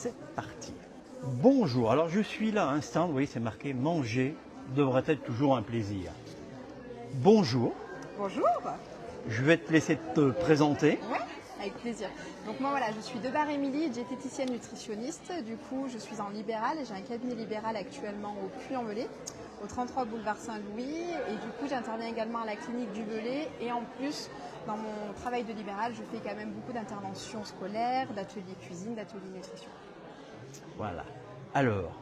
c'est parti. Bonjour, alors je suis là à un stand, vous voyez c'est marqué manger devrait être toujours un plaisir. Bonjour, Bonjour. je vais te laisser te présenter. Ouais, avec plaisir. Donc moi voilà, je suis Debar Émilie, diététicienne nutritionniste. Du coup, je suis en libéral et j'ai un cabinet libéral actuellement au Puy-en-Velay, au 33 boulevard Saint-Louis. Et du coup, j'interviens également à la clinique du Velay. Et en plus, dans mon travail de libéral, je fais quand même beaucoup d'interventions scolaires, d'ateliers cuisine, d'ateliers nutrition. Voilà. Alors,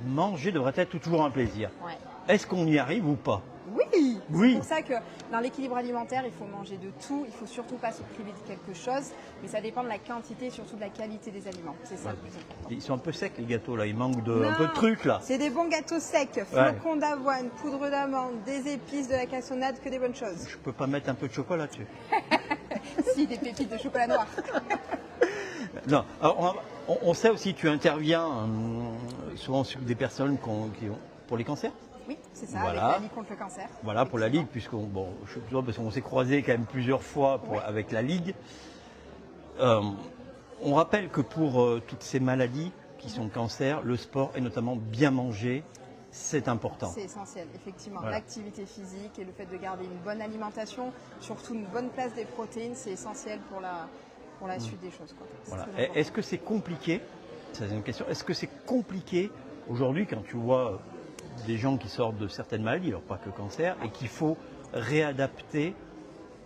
manger devrait être toujours un plaisir. Ouais. Est-ce qu'on y arrive ou pas? Oui, Oui. c'est pour ça que dans l'équilibre alimentaire, il faut manger de tout. Il ne faut surtout pas se priver de quelque chose, mais ça dépend de la quantité et surtout de la qualité des aliments. C'est ça le plus important. Ils sont un peu secs les gâteaux là, il manque un Non, peu de trucs là. c'est des bons gâteaux secs, flocons d'avoine, poudre d'amande, des épices, de la cassonade, que des bonnes choses. Je peux pas mettre un peu de chocolat dessus. Si, des pépites de chocolat noir. Non, alors on sait aussi que tu interviens souvent sur des personnes qui ont pour les cancers. Oui, c'est ça, Voilà. avec la Ligue contre le cancer. Voilà, pour la Ligue, parce qu'on s'est croisés quand même plusieurs fois avec la Ligue. On rappelle que pour toutes ces maladies qui sont cancer, le sport et notamment bien manger, c'est important. C'est essentiel, effectivement. Voilà. L'activité physique et le fait de garder une bonne alimentation, surtout une bonne place des protéines, c'est essentiel pour la suite des choses, quoi. Voilà. Très important. Est-ce que c'est compliqué? Ça, c'est une question. Est-ce que c'est compliqué aujourd'hui quand tu vois des gens qui sortent de certaines maladies, alors pas que cancer, et qu'il faut réadapter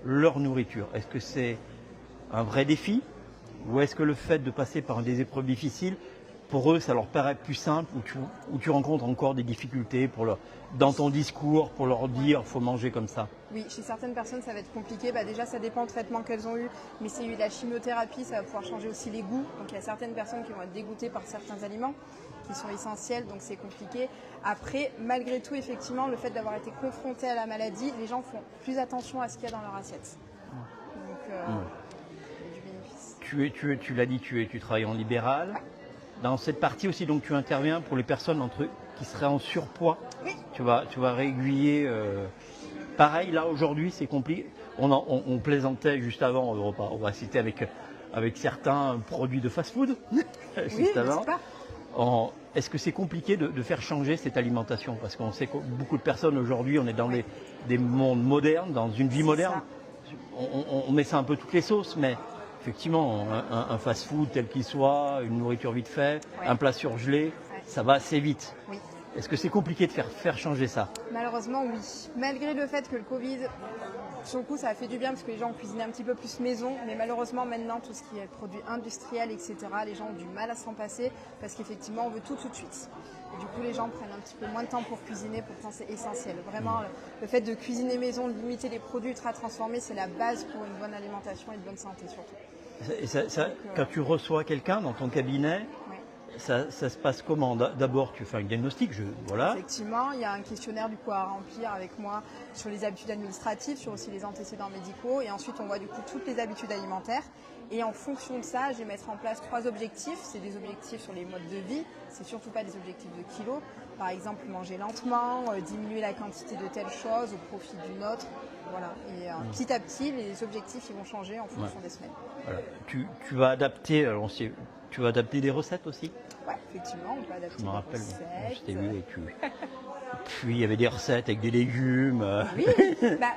leur nourriture? Est-ce que c'est un vrai défi ou est-ce que le fait de passer par des épreuves difficiles, pour eux, ça leur paraît plus simple ou tu rencontres encore des difficultés dans ton discours pour leur dire faut manger comme ça? Oui, chez certaines personnes, ça va être compliqué. Déjà, ça dépend du traitement qu'elles ont eu. Mais s'il y a eu de la chimiothérapie, ça va pouvoir changer aussi les goûts. Donc, il y a certaines personnes qui vont être dégoûtées par certains aliments qui sont essentiels, donc c'est compliqué. Après, malgré tout, effectivement, le fait d'avoir été confronté à la maladie, les gens font plus attention à ce qu'il y a dans leur assiette. Donc, il y a du bénéfice. Tu l'as dit, tu travailles en libéral. Dans cette partie aussi, donc tu interviens pour les personnes qui seraient en surpoids. Oui. Tu vas réaiguiller. Pareil, là aujourd'hui, c'est compliqué. On plaisantait juste avant, on va citer avec certains produits de fast-food. Juste avant. Est-ce que c'est compliqué de faire changer cette alimentation? Parce qu'on sait que beaucoup de personnes aujourd'hui, on est dans des mondes modernes, dans une vie moderne. On met ça un peu toutes les sauces, mais effectivement, un fast-food tel qu'il soit, une nourriture vite faite, un plat surgelé, ça va assez vite. Oui. Est-ce que c'est compliqué de faire changer ça? Malheureusement, oui. Malgré le fait que le Covid, sur le coup, ça a fait du bien parce que les gens ont cuisiné un petit peu plus maison. Mais malheureusement, maintenant, tout ce qui est produits industriels, etc., les gens ont du mal à s'en passer parce qu'effectivement, on veut tout de suite. Et du coup, les gens prennent un petit peu moins de temps pour cuisiner. Pourtant, c'est essentiel. Vraiment, le fait de cuisiner maison, de limiter les produits ultra transformés, c'est la base pour une bonne alimentation et une bonne santé surtout. Quand tu reçois quelqu'un dans ton cabinet, ça se passe comment? D'abord, tu fais un diagnostic, voilà. Effectivement, il y a un questionnaire du coup à remplir avec moi sur les habitudes administratives, sur aussi les antécédents médicaux. Et ensuite, on voit du coup toutes les habitudes alimentaires. Et en fonction de ça, je vais mettre en place 3 objectifs. C'est des objectifs sur les modes de vie. C'est surtout pas des objectifs de kilos. Par exemple, manger lentement, diminuer la quantité de telle chose au profit d'une autre. Voilà. Et petit à petit, les objectifs ils vont changer en fonction des semaines. Voilà. Tu vas adapter, tu vas adapter des recettes aussi? Oui, effectivement, on peut adapter Je me des rappelle, recettes. je t'ai vu et puis il y avait des recettes avec des légumes. Oui,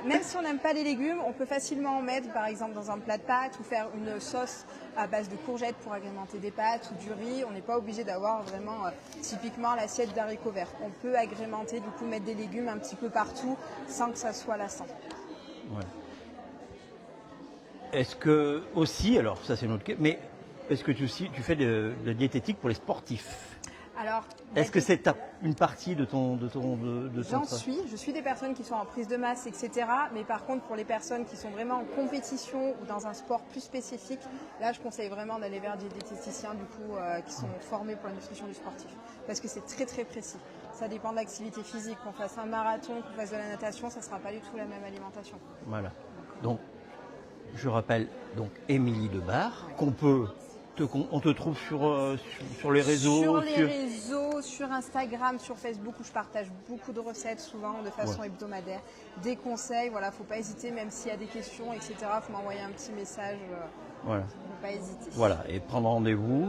même si on n'aime pas les légumes, on peut facilement en mettre par exemple dans un plat de pâtes ou faire une sauce à base de courgettes pour agrémenter des pâtes ou du riz. On n'est pas obligé d'avoir vraiment typiquement l'assiette d'haricots verts. On peut agrémenter, du coup mettre des légumes un petit peu partout sans que ça soit lassant. Ouais. Est-ce que aussi, alors ça c'est une autre question, mais est-ce que tu fais de la diététique pour les sportifs? Alors, est-ce que c'est une partie de ton je suis des personnes qui sont en prise de masse, etc. Mais par contre, pour les personnes qui sont vraiment en compétition ou dans un sport plus spécifique, là, je conseille vraiment d'aller vers des diététiciens du coup qui sont formés pour la nutrition du sportif, parce que c'est très très précis. Ça dépend de l'activité physique. Qu'on fasse un marathon, qu'on fasse de la natation, ça ne sera pas du tout la même alimentation. Voilà. Donc, je rappelle donc Émilie Debar, on te trouve sur les réseaux. Sur les réseaux, sur Instagram, sur Facebook, où je partage beaucoup de recettes, souvent de façon hebdomadaire, des conseils. Voilà, faut pas hésiter, même s'il y a des questions, etc. Faut m'envoyer un petit message. Voilà. Faut pas hésiter. Voilà, et prendre rendez-vous.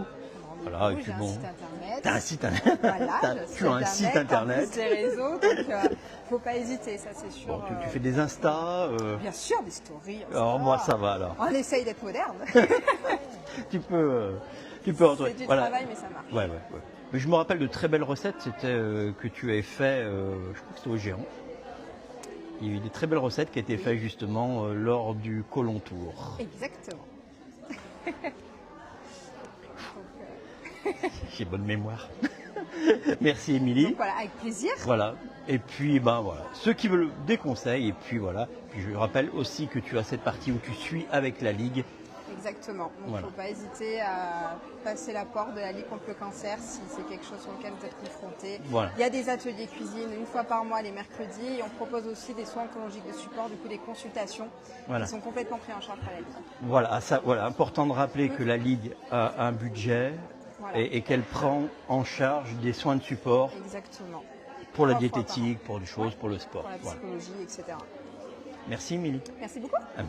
Voilà, et Oui, puis j'ai un bon, site internet. t'as un site internet. Voilà, Tu as un site internet. en plus des réseaux, donc faut pas hésiter, ça c'est sûr. Bon, tu fais des Insta. Bien sûr, des stories. Alors moi ça va alors. On essaye d'être moderne. Tu peux entrer. C'est du Voilà. travail, mais ça marche. Ouais. Mais je me rappelle de très belles recettes. C'était que tu avais fait. Je crois que c'était au Géant. Il y a eu des très belles recettes qui étaient faites justement lors du Colon Tour. Exactement. J'ai bonne mémoire. Merci Émilie. Donc voilà, avec plaisir. Voilà. Et puis ben voilà, ceux qui veulent des conseils, et puis voilà. Puis je rappelle aussi que tu as cette partie où tu suis avec la Ligue. Exactement. Donc il Voilà. ne faut pas hésiter à passer la porte de la Ligue contre le cancer si c'est quelque chose sur lequel vous êtes confronté. Voilà. Il y a des ateliers cuisine une fois par mois les mercredis et on propose aussi des soins oncologiques de support, du coup des consultations Voilà. qui sont complètement pris en charge par la Ligue. Voilà, important de rappeler que la Ligue a un budget Voilà. et qu'elle prend en charge des soins de support Exactement. pour la 3 fois par an. diététique, pour des choses, pour le sport. Pour la Voilà. psychologie, etc. Merci Émilie. Merci beaucoup. Ah.